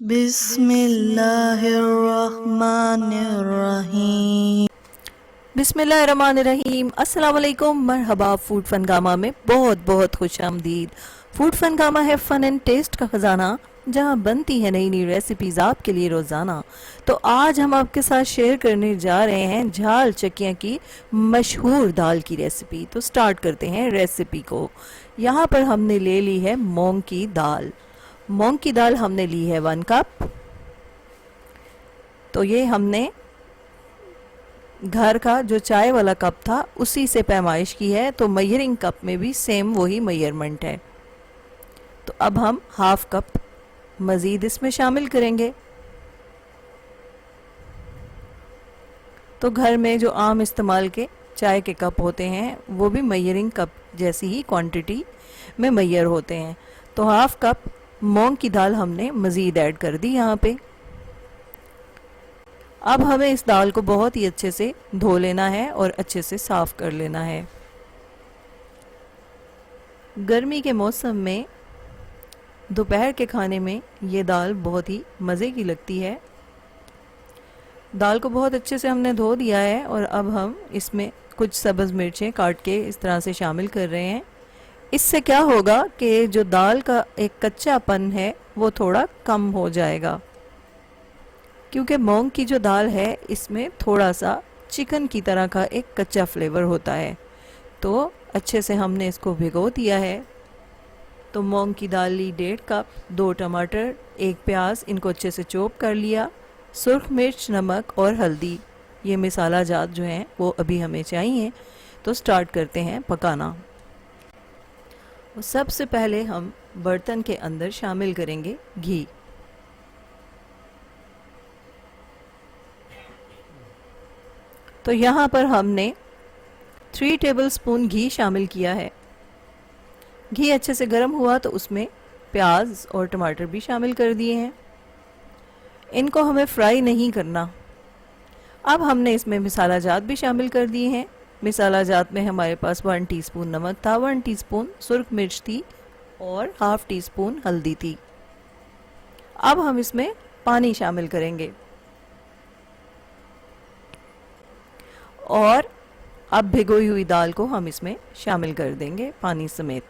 बिस्मिल्लाहिर्रहमानिर्रहीम। बिस्मिल्लाहिर्रहमानिर्रहीम। अस्सलाम वालेकुम, मरहबा। फूड फनगामा में बहुत बहुत खुश आमदीद। फूड फनगामा है फन एंड टेस्ट का खजाना, जहां बनती है नई नई रेसिपीज आपके लिए रोजाना। तो आज हम आपके साथ शेयर करने जा रहे हैं झाल चकिया की मशहूर दाल की रेसिपी। तो स्टार्ट करते हैं रेसिपी को। यहाँ पर हमने ले ली है मूंग की दाल। मूंग की दाल हमने ली है 1 कप। तो ये हमने घर का जो चाय वाला कप था उसी से पैमाइश की है, तो मेजरिंग कप में भी सेम वही मेजरमेंट है। तो अब हम हाफ कप मज़ीद इसमें शामिल करेंगे। तो घर में जो आम इस्तेमाल के चाय के कप होते हैं वो भी मेजरिंग कप जैसी ही क्वांटिटी में मेजर होते हैं। तो हाफ कप मूंग की दाल हमने मज़ीद ऐड कर दी यहाँ पे। अब हमें इस दाल को बहुत ही अच्छे से धो लेना है और अच्छे से साफ कर लेना है। गर्मी के मौसम में दोपहर के खाने में ये दाल बहुत ही मज़े की लगती है। दाल को बहुत अच्छे से हमने धो दिया है और अब हम इसमें कुछ सब्ज़ मिर्चें काट के इस तरह से शामिल कर रहे हैं। इससे क्या होगा कि जो दाल का एक कच्चापन है वो थोड़ा कम हो जाएगा, क्योंकि मूंग की जो दाल है इसमें थोड़ा सा चिकन की तरह का एक कच्चा फ्लेवर होता है। तो अच्छे से हमने इसको भिगो दिया है। तो मूंग की दाल ली 1.5 कप, 2 टमाटर, 1 प्याज, इनको अच्छे से चॉप कर लिया। सुर्ख मिर्च, नमक और हल्दी, ये मसाला जात जो हैं वो अभी हमें चाहिए। तो स्टार्ट करते हैं पकाना। सबसे पहले हम बर्तन के अंदर शामिल करेंगे घी। तो यहाँ पर हमने 3 टेबलस्पून घी शामिल किया है। घी अच्छे से गर्म हुआ तो उसमें प्याज और टमाटर भी शामिल कर दिए हैं। इनको हमें फ्राई नहीं करना। अब हमने इसमें मसाला जात भी शामिल कर दिए हैं। मसाला जात में हमारे पास 1 टीस्पून नमक था, 1 टीस्पून सुर्ख मिर्च थी और हाफ टीस्पून हल्दी थी। अब हम इसमें पानी शामिल करेंगे और अब भिगोई हुई दाल को हम इसमें शामिल कर देंगे पानी समेत।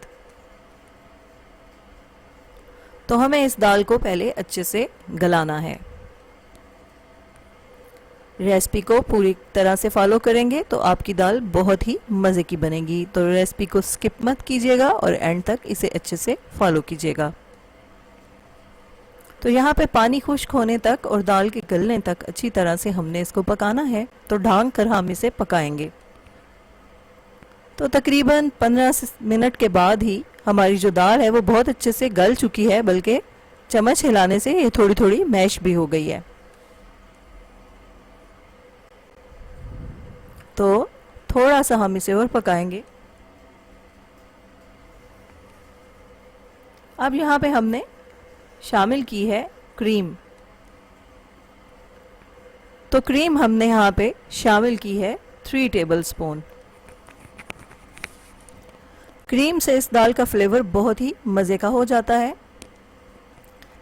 तो हमें इस दाल को पहले अच्छे से गलाना है। रेसिपी को पूरी तरह से फॉलो करेंगे तो आपकी दाल बहुत ही मज़े की बनेगी। तो रेसिपी को स्किप मत कीजिएगा और एंड तक इसे अच्छे से फॉलो कीजिएगा। तो यहाँ पे पानी खुश्क होने तक और दाल के गलने तक अच्छी तरह से हमने इसको पकाना है। तो ढांक कर हम इसे पकाएंगे। तो तकरीबन 15 मिनट के बाद ही हमारी जो दाल है वो बहुत अच्छे से गल चुकी है, बल्कि चम्मच हिलाने से ये थोड़ी थोड़ी मैश भी हो गई है। तो थोड़ा सा हम इसे और पकाएंगे। अब यहाँ पे हमने शामिल की है क्रीम। तो क्रीम हमने यहाँ पे शामिल की है 3 टेबलस्पून। क्रीम से इस दाल का फ्लेवर बहुत ही मज़े का हो जाता है।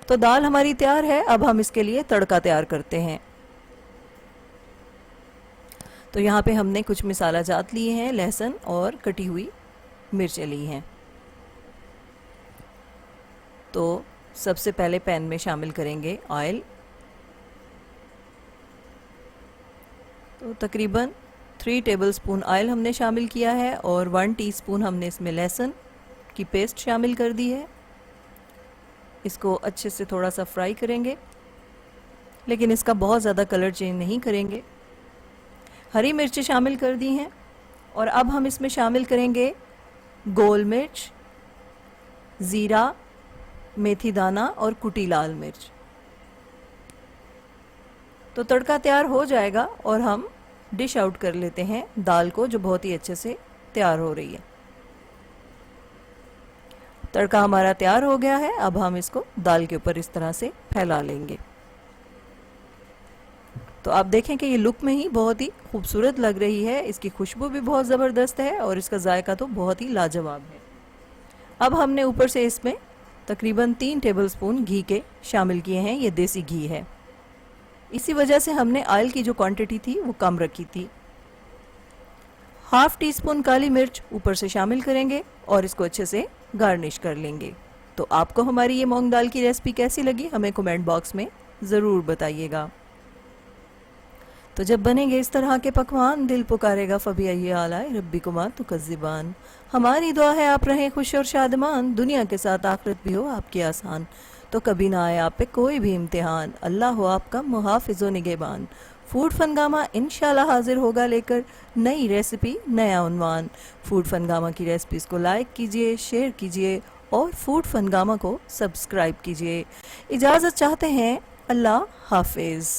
तो दाल हमारी तैयार है। अब हम इसके लिए तड़का तैयार करते हैं। तो यहाँ पे हमने कुछ मसाला जात लिए हैं, लहसुन और कटी हुई मिर्चें ली हैं। तो सबसे पहले पैन में शामिल करेंगे ऑयल। तो तकरीबन 3 टेबलस्पून ऑयल हमने शामिल किया है और 1 टीस्पून हमने इसमें लहसुन की पेस्ट शामिल कर दी है। इसको अच्छे से थोड़ा सा फ्राई करेंगे, लेकिन इसका बहुत ज़्यादा कलर चेंज नहीं करेंगे। हरी मिर्चें शामिल कर दी हैं और अब हम इसमें शामिल करेंगे गोल मिर्च, ज़ीरा, मेथी दाना और कुटी लाल मिर्च। तो तड़का तैयार हो जाएगा और हम डिश आउट कर लेते हैं दाल को, जो बहुत ही अच्छे से तैयार हो रही है। तड़का हमारा तैयार हो गया है। अब हम इसको दाल के ऊपर इस तरह से फैला लेंगे। तो आप देखें कि ये लुक में ही बहुत ही खूबसूरत लग रही है। इसकी खुशबू भी बहुत ज़बरदस्त है और इसका जायका तो बहुत ही लाजवाब है। अब हमने ऊपर से इसमें तकरीबन 3 टेबलस्पून घी के शामिल किए हैं। ये देसी घी है, इसी वजह से हमने ऑयल की जो क्वांटिटी थी वो कम रखी थी। हाफ टी स्पून काली मिर्च ऊपर से शामिल करेंगे और इसको अच्छे से गार्निश कर लेंगे। तो आपको हमारी ये मूंग दाल की रेसिपी कैसी लगी हमें कमेंट बॉक्स में ज़रूर बताइएगा। तो जब बनेंगे इस तरह के पकवान, दिल पुकारेगा फबी अय्ये आलाए रब्बिकुमा तुकज़्ज़िबान। हमारी दुआ है आप रहें खुश और शादमान, दुनिया के साथ आखिरत भी हो आपकी आसान। तो कभी ना आए आप पे कोई भी इम्तिहान, अल्लाह हो आपका मुहाफ़िज़ व निगहबान। फूड फनगामा इंशाल्लाह हाजिर होगा लेकर नई रेसिपी, नया उन्वान। फूड फनगामा की रेसिपीज़ को लाइक कीजिए, शेयर कीजिए और फूड फनगामा को सब्सक्राइब कीजिए। इजाज़त चाहते हैं, अल्लाह हाफिज़।